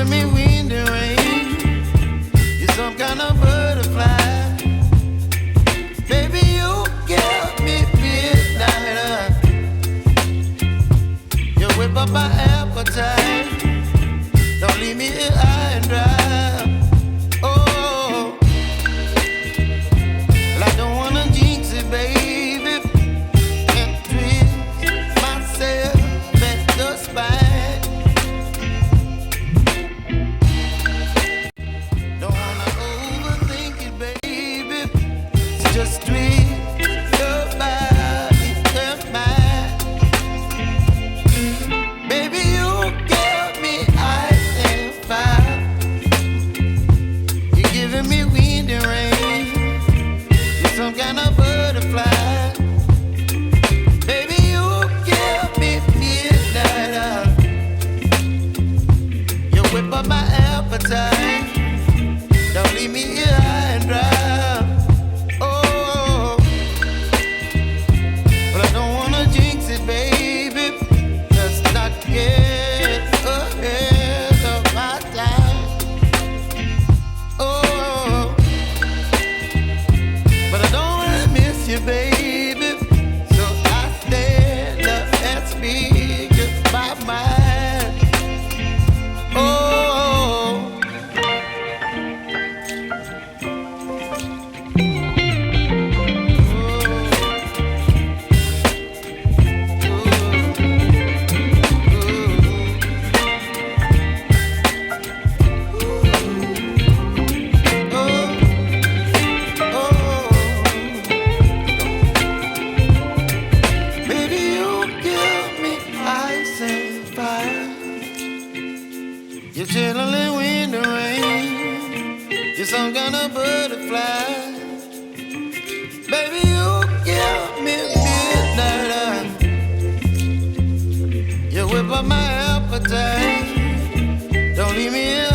giving me wind and rain. You're some kind of butterfly. Baby, you give me midnight. You whip up my appetite. Don't leave me here high and dry. Oh, well, I don't wanna jinx it, baby. Can't twist myself at the spine. Don't wanna overthink it, baby. Just twist your body and mine. Baby, you give me ice and fire. You're giving me wind and rain. You're some kind of butterfly. Baby, you give me midnight. You whip up my appetite. Don't leave me here high and dry. Oh, but I don't wanna jinx it, baby. Let's not get ahead of my time. Oh, but I don't wanna miss you, baby. So I stand up and speak my mind. Oh. Baby, you give me ice and fire. You're chilling wind and rain. You're some kind of butterfly. Baby, you give me midnight. You whip up my appetite. Don't leave me here